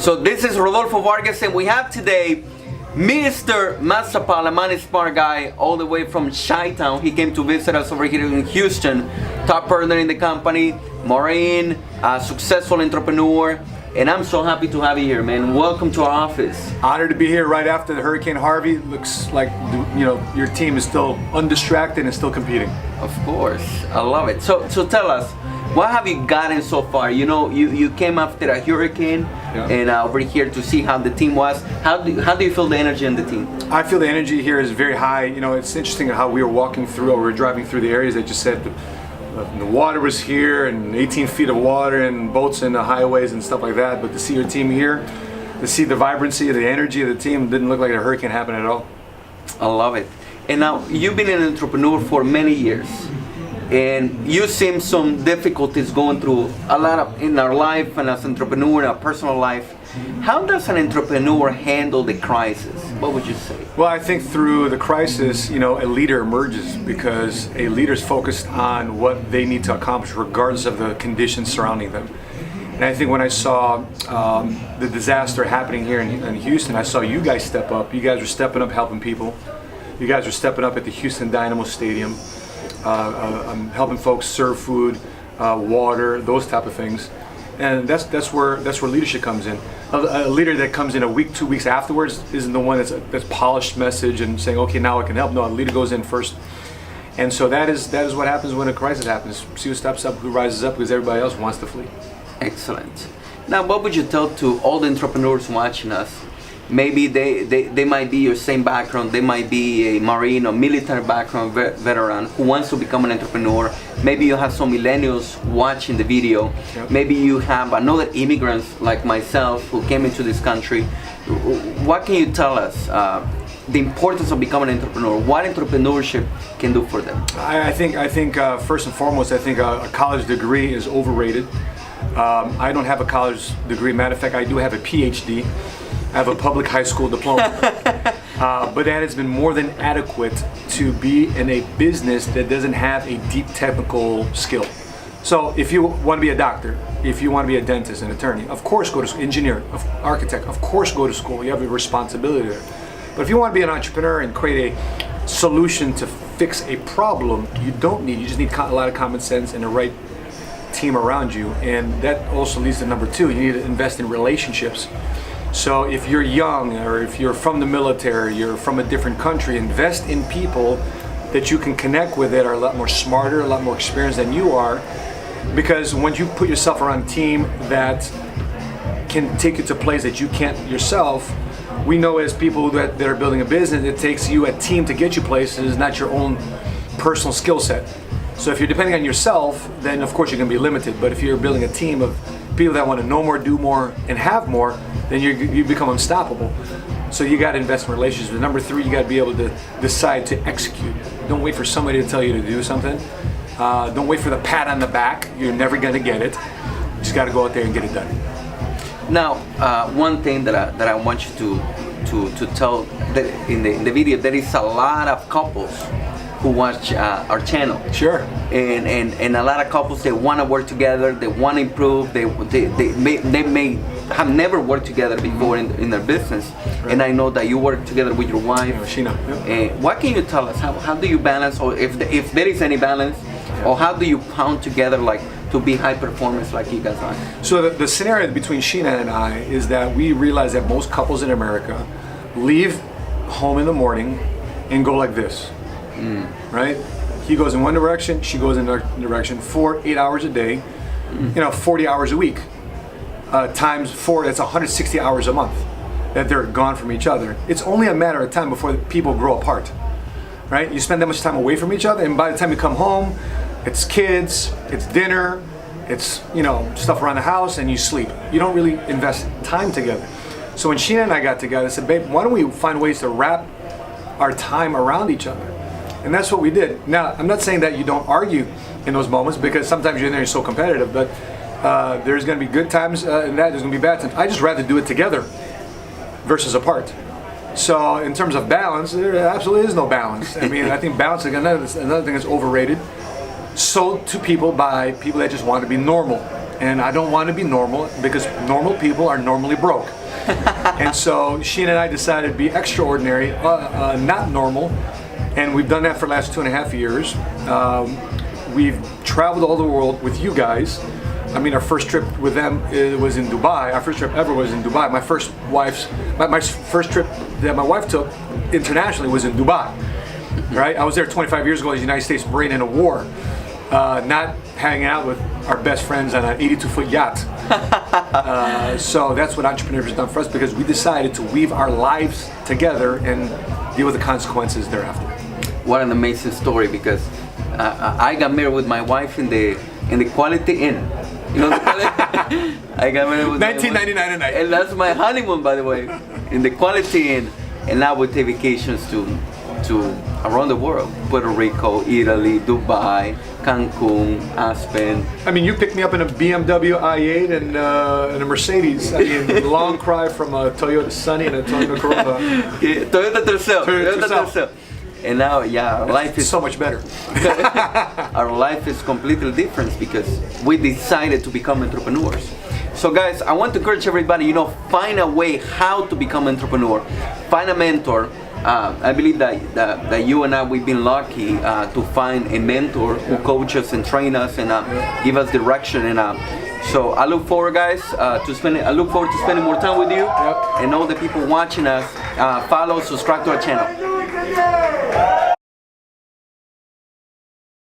So this is Rodolfo Vargas, and we have today Mr. Sapaula, MoneySmartGuy, all the way from Chi-Town. He came to visit us over here in Houston, top partner in the company, Marine, successful entrepreneur, and I'm so happy to have you here, man. Welcome to our office. Honored to be here right after the Hurricane Harvey. Looks like your team is still undistracted and still competing. Of course, I love it. So tell us, what have you gotten so far? You know, you came after a hurricane, and over here to see how the team was. How do you feel the energy in the team? I feel the energy here is very high. You know, it's interesting how we were walking through, or we were driving through the areas that just said the water was here and 18 feet of water and boats in the highways and stuff like that. But to see your team here, to see the vibrancy, the energy of the team, didn't look like a hurricane happened at all. I love it. And now you've been an entrepreneur for many years, and you've seen some difficulties going through a lot of in our life and as an entrepreneur in our personal life. How does an entrepreneur handle the crisis? What would you say? Well, I think through the crisis, a leader emerges because a leader is focused on what they need to accomplish regardless of the conditions surrounding them. And I think when I saw the disaster happening here in Houston, I saw you guys step up. You guys were stepping up helping people. You guys were stepping up at the Houston Dynamo Stadium, helping folks serve food, water, those type of things. And that's where leadership comes in. A leader that comes in a week, 2 weeks afterwards isn't the one that's polished message and saying, okay, now I can help. No, a leader goes in first. And so that is what happens when a crisis happens. See who steps up, who rises up, because everybody else wants to flee. Excellent. Now, what would you tell to all the entrepreneurs watching us? Maybe they might be your same background. They might be a Marine or military background veteran who wants to become an entrepreneur. Maybe you have some millennials watching the video. Yep. Maybe you have another immigrants like myself who came into this country. What can you tell us? The importance of becoming an entrepreneur, what entrepreneurship can do for them? I think first and foremost, I think a college degree is overrated. I don't have a college degree. Matter of fact, I do have a PhD. I have a public high school diploma. But that has been more than adequate to be in a business that doesn't have a deep technical skill. So if you want to be a doctor, if you want to be a dentist, an attorney, of course go to school, engineer, architect, of course go to school. You have a responsibility there. But if you want to be an entrepreneur and create a solution to fix a problem, you just need a lot of common sense and the right team around you. And that also leads to number two, you need to invest in relationships. So if you're young, or if you're from the military, you're from a different country, invest in people that you can connect with that are a lot more smarter, a lot more experienced than you are. Because when you put yourself around a team that can take you to a place that you can't yourself, we know as people that are building a business, it takes you a team to get you places, not your own personal skill set. So if you're depending on yourself, then of course you're going to be limited. But if you're building a team of people that want to know more, do more, and have more, then you become unstoppable. So you got to invest in relationships. But number three, you got to be able to decide to execute. Don't wait for somebody to tell you to do something. Don't wait for the pat on the back. You're never going to get it. You just got to go out there and get it done. Now, one thing that I want you to tell that in the video, there is a lot of couples who watch our channel. Sure. And a lot of couples, they want to work together, they want to improve, they may have never worked together before in their business. Right. And I know that you work together with your wife. Sheena. Yep. What can you tell us? How do you balance, or if there is any balance, or how do you pound together like to be high performers like you guys are? So the scenario between Sheena and I is that we realize that most couples in America leave home in the morning and go like this. Right? He goes in one direction, she goes in another direction, 8 hours a day, 40 hours a week. Times 4, that's 160 hours a month that they're gone from each other. It's only a matter of time before people grow apart. Right? You spend that much time away from each other, and by the time you come home, it's kids, it's dinner, it's stuff around the house, and you sleep. You don't really invest time together. So when Sheena and I got together, I said, babe, why don't we find ways to wrap our time around each other? And that's what we did. Now, I'm not saying that you don't argue in those moments, because sometimes you're in there, you're so competitive, but there's going to be good times and there's going to be bad times. I just rather do it together versus apart. So in terms of balance, there absolutely is no balance. I mean, I think balance is another thing that's overrated. Sold to people by people that just want to be normal. and I don't want to be normal because normal people are normally broke. And so Sheena and I decided to be extraordinary, not normal, and we've done that for the last 2.5 years. We've traveled all the world with you guys. I mean, our first trip with them was in Dubai. Our first trip ever was in Dubai. My first trip that my wife took internationally was in Dubai. Right? I was there 25 years ago as the United States Marine in a war, not hanging out with our best friends on an 82-foot yacht. So that's what entrepreneurs have done for us, because we decided to weave our lives together and deal with the consequences thereafter. What an amazing story, because I got married with my wife in the Quality Inn. You know the Quality? I got married with $19.99 a night. And that's my honeymoon, by the way, in the Quality Inn. And now we take vacations to around the world: Puerto Rico, Italy, Dubai, Cancun, Aspen. I mean, you picked me up in a BMW i8 and a Mercedes. I mean, long cry from a Toyota Sunny and a Toyota Corolla. Toyota Tercel. And now, yeah, our life is so much better. Our life is completely different because we decided to become entrepreneurs. So guys, I want to encourage everybody, find a way how to become an entrepreneur. Find a mentor. I believe that you and I, we've been lucky to find a mentor who coaches and train us and give us direction. And so I look forward, guys, to spending more time with you. And all the people watching us. Follow, subscribe to our channel.